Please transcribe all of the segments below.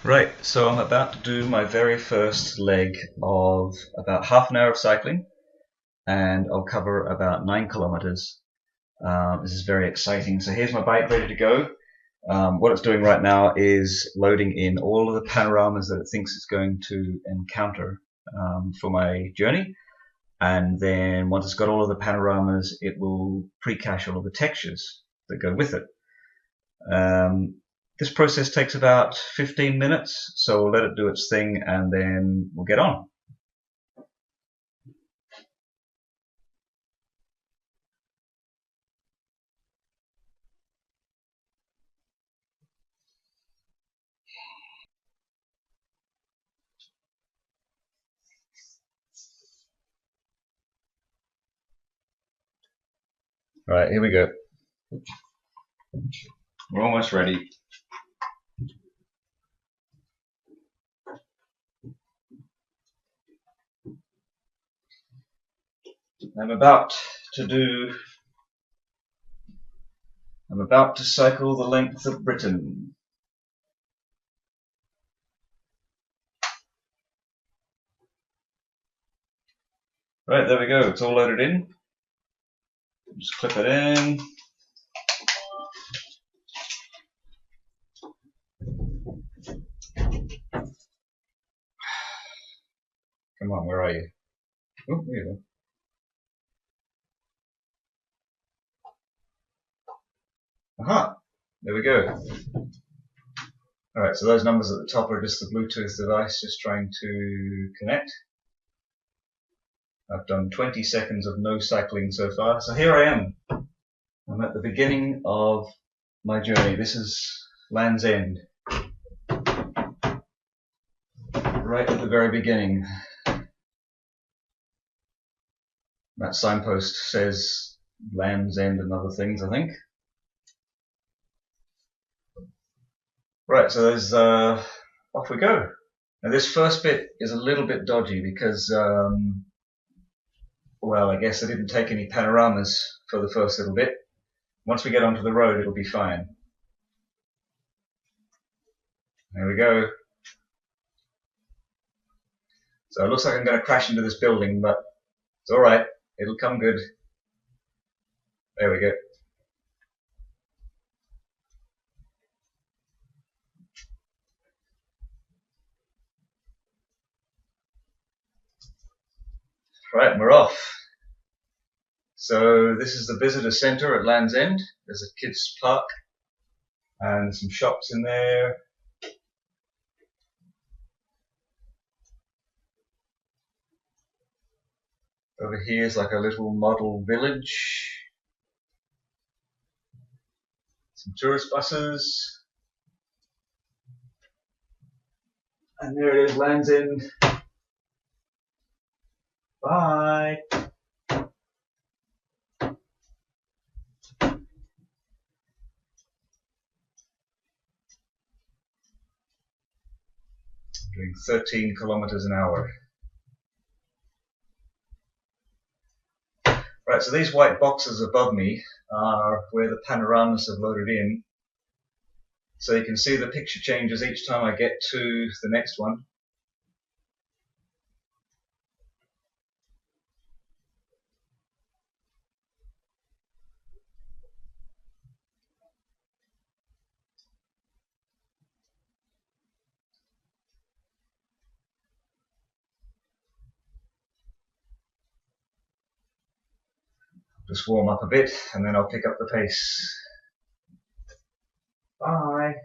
Right, so I'm about to do my very first leg of about half an hour of cycling, and I'll cover about 9 kilometers. This is very exciting. So here's my bike ready to go. What it's doing right now is loading in all of the panoramas that it thinks it's going to encounter for my journey. And then once it's got all of the panoramas, it will pre-cache all of the textures that go with it. This process takes about 15 minutes, so we'll let it do its thing and then we'll get on. Right, here we go. We're almost ready. I'm about to cycle the length of Britain. Right, there we go. It's all loaded in. Just clip it in. Come on, where are you? Oh, there you go. Aha! There we go. Alright, so those numbers at the top are just the Bluetooth device just trying to connect. I've done 20 seconds of no cycling so far, so here I am. I'm at the beginning of my journey. This is Land's End. Right at the very beginning. That signpost says Land's End and other things, I think. Right, so there's off we go. Now this first bit is a little bit dodgy because, well, I guess I didn't take any panoramas for the first little bit. Once we get onto the road, it'll be fine. There we go. So it looks like I'm going to crash into this building, but it's alright. It'll come good. There we go. Right, we're off. So this is the visitor centre at Land's End. There's a kids' park and some shops in there. Over here is like a little model village. Some tourist buses. And there it is, Land's End. Bye. Doing 13 kilometers an hour. Right, so these white boxes above me are where the panoramas have loaded in. So you can see the picture changes each time I get to the next one. Just warm up a bit and then I'll pick up the pace. Bye.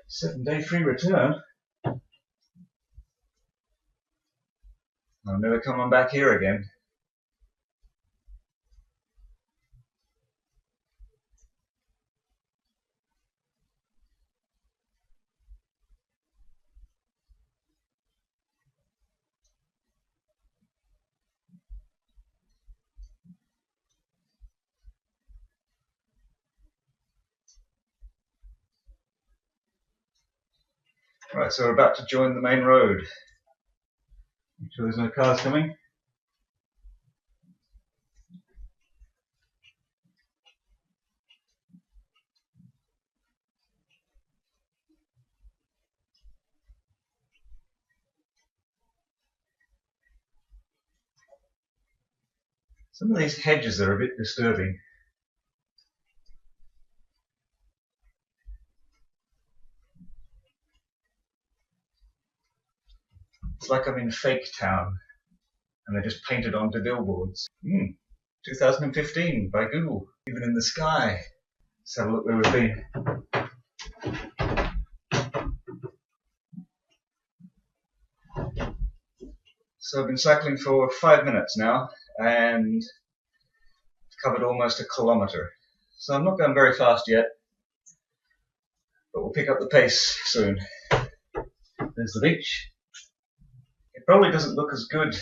Seven-day free return. I'm never coming back here again. Right, so we're about to join the main road. Make sure there's no cars coming. Some of these hedges are a bit disturbing. It's like I'm in Fake Town and they're just painted onto billboards. 2015 by Google, even in the sky. Let's have a look where we've been. So I've been cycling for 5 minutes now and covered almost a kilometre. So I'm not going very fast yet, but we'll pick up the pace soon. There's the beach. It probably doesn't look as good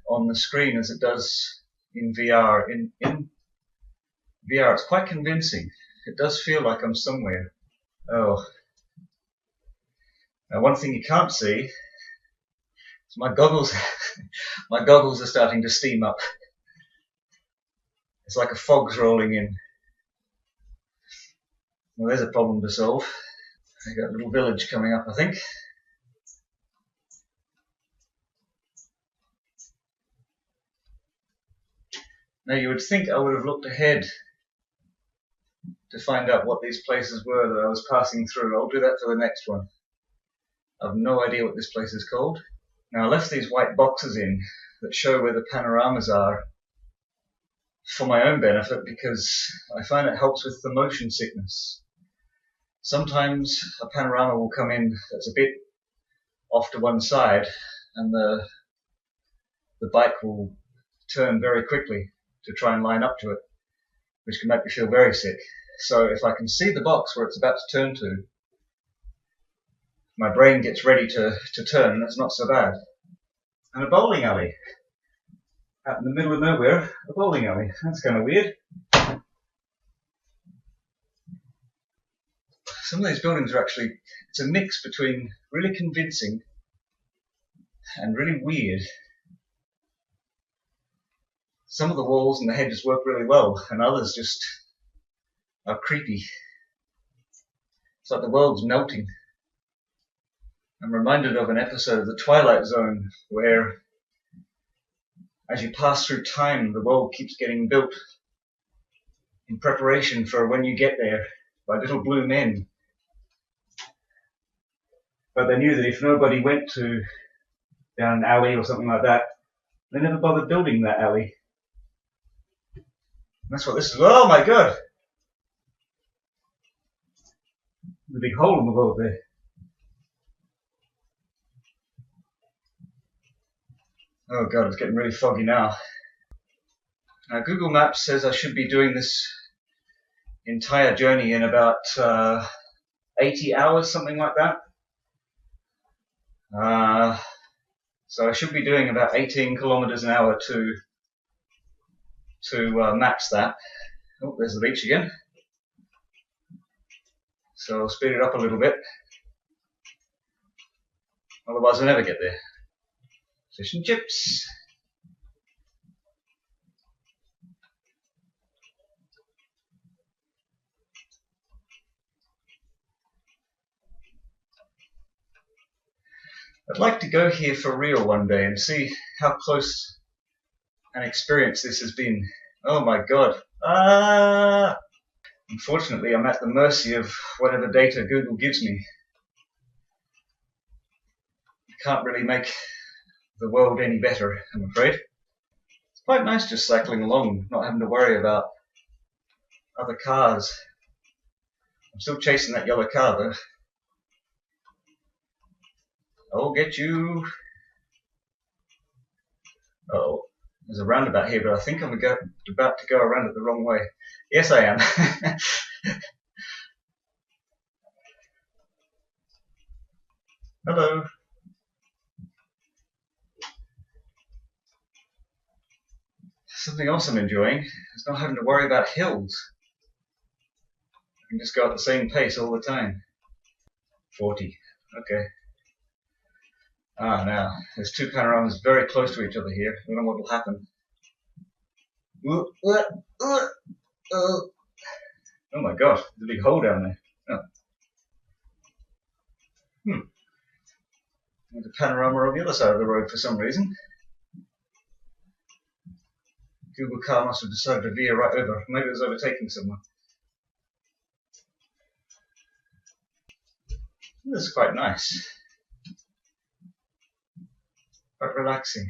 on the screen as it does in VR. In VR it's quite convincing. It does feel like I'm somewhere. Oh. Now one thing you can't see is my goggles. My goggles are starting to steam up. It's like a fog's rolling in. Well, there's a problem to solve. I've got a little village coming up, I think. Now you would think I would have looked ahead to find out what these places were that I was passing through. I'll do that for the next one. I have no idea what this place is called. Now I left these white boxes in that show where the panoramas are for my own benefit because I find it helps with the motion sickness. Sometimes a panorama will come in that's a bit off to one side and the bike will turn very quickly to try and line up to it, which can make me feel very sick. So if I can see the box where it's about to turn to, my brain gets ready to turn and it's not so bad. And a bowling alley. Out in the middle of nowhere, a bowling alley. That's kind of weird. Some of these buildings are actually, it's a mix between really convincing and really weird. Some of the walls and the hedges work really well, and others just are creepy. It's like the world's melting. I'm reminded of an episode of The Twilight Zone where as you pass through time, the world keeps getting built in preparation for when you get there by little blue men. But they knew that if nobody went to down an alley or something like that, they never bothered building that alley. And that's what this is. Oh my god! There's a big hole in the world there. Oh god, it's getting really foggy now. Now Google Maps says I should be doing this entire journey in about 80 hours, something like that. So I should be doing about 18 kilometers an hour to match that. Oh, there's the beach again. So I'll speed it up a little bit. Otherwise I'll never get there. Fish and chips. I'd like to go here for real one day and see how close an experience this has been. Oh my god. Unfortunately, I'm at the mercy of whatever data Google gives me. I can't really make the world any better, I'm afraid. It's quite nice just cycling along, not having to worry about other cars. I'm still chasing that yellow car though. I'll get you. Oh, there's a roundabout here, but I think I'm about to go around it the wrong way. Yes, I am. Hello. Something else I'm enjoying is not having to worry about hills. I can just go at the same pace all the time. 40. Okay. Now, there's two panoramas very close to each other here. I don't know what will happen. Oh my god, there's a big hole down there. Oh. There's a panorama on the other side of the road for some reason. Google car must have decided to veer right over. Maybe it was overtaking someone. This is quite nice. Quite relaxing.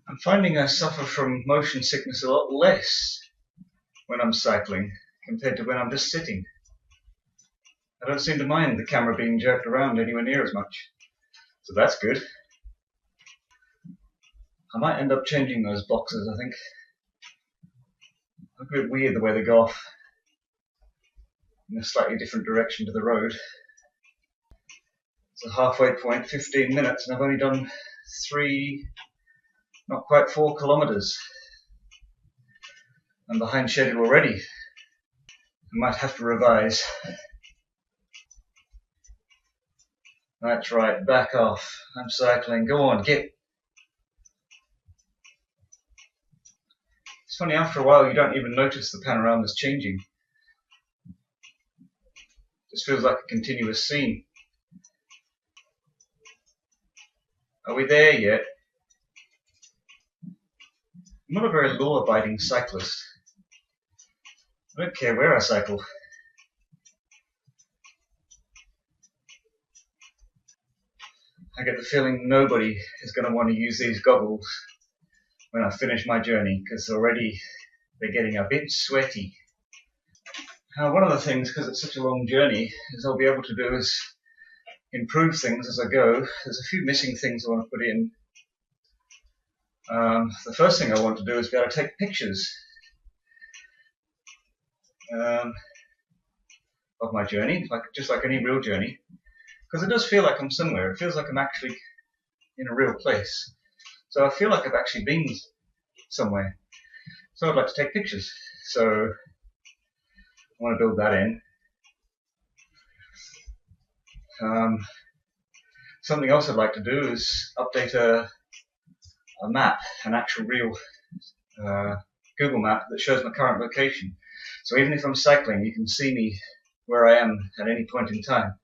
I'm finding I suffer from motion sickness a lot less when I'm cycling compared to when I'm just sitting. I don't seem to mind the camera being jerked around anywhere near as much. So that's good. I might end up changing those boxes, I think. Look a bit weird the way they go off in a slightly different direction to the road. It's a halfway point, 15 minutes, and I've only done 3, not quite 4 kilometers. I'm behind schedule already. I might have to revise. That's right, back off. I'm cycling. Go on, get. It's funny, after a while you don't even notice the panorama's changing. It just feels like a continuous scene. Are we there yet? I'm not a very law-abiding cyclist. I don't care where I cycle. I get the feeling nobody is going to want to use these goggles when I finish my journey, because already they're getting a bit sweaty. One of the things, because it's such a long journey, is I'll be able to do is improve things as I go. There's a few missing things I want to put in. The first thing I want to do is be able to take pictures of my journey, just like any real journey, because it does feel like I'm somewhere. It feels like I'm actually in a real place. So I feel like I've actually been somewhere. So I'd like to take pictures. So I want to build that in. Something else I'd like to do is update a map, an actual real Google map that shows my current location. So even if I'm cycling, you can see me where I am at any point in time.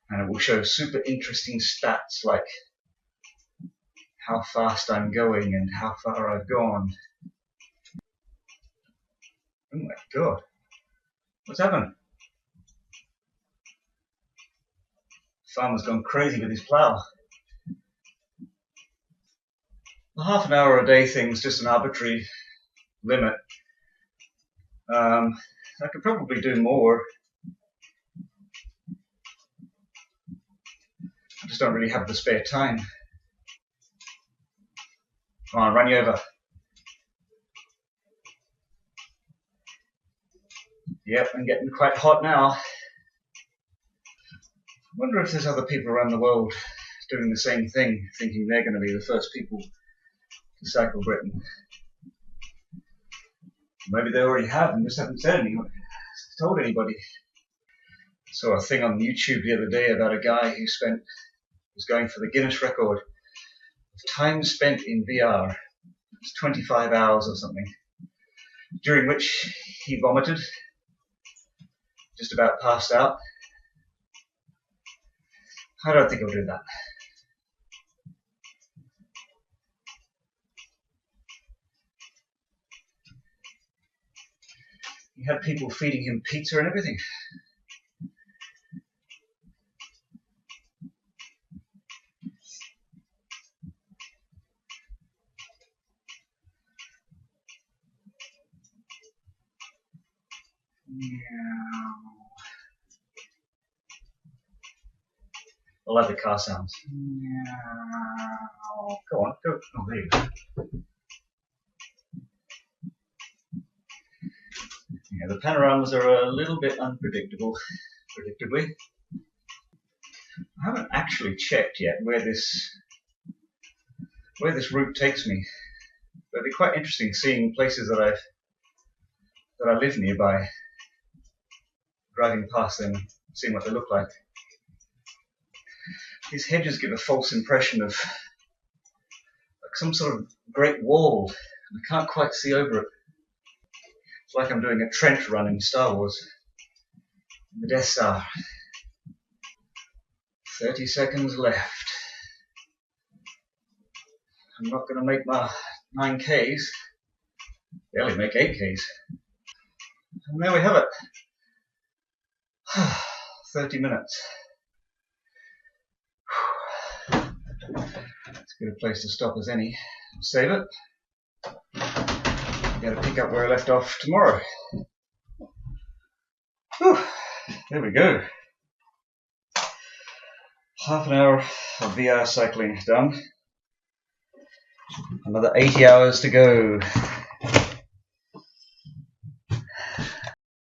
And it will show super interesting stats like how fast I'm going and how far I've gone. Oh my god, what's happened? Farmer's gone crazy with his plough. The half an hour a day thing's just an arbitrary limit. I could probably do more. I just don't really have the spare time. Come on, run you over. Yep, I'm getting quite hot now. I wonder if there's other people around the world doing the same thing, thinking they're going to be the first people to cycle Britain. Maybe they already have and just haven't told anybody. I saw a thing on YouTube the other day about a guy who was going for the Guinness record of time spent in VR. It was 25 hours or something, during which he vomited, just about passed out. I don't think I'll do that. He had people feeding him pizza and everything. I love the car sounds. Go on, go. Oh, there you go. Yeah, the panoramas are a little bit unpredictable, predictably. I haven't actually checked yet where this route takes me. But it'd be quite interesting seeing places that I've that I live nearby, driving past them, seeing what they look like. These hedges give a false impression of like some sort of great wall. I can't quite see over it. It's like I'm doing a trench run in Star Wars. The Death Star. 30 seconds left. I'm not going to make my 9Ks. Barely make 8Ks. And there we have it. 30 minutes. It's as good a place to stop as any. Save it. I'm going to pick up where I left off tomorrow. Whew. There we go. Half an hour of VR cycling done. Another 80 hours to go.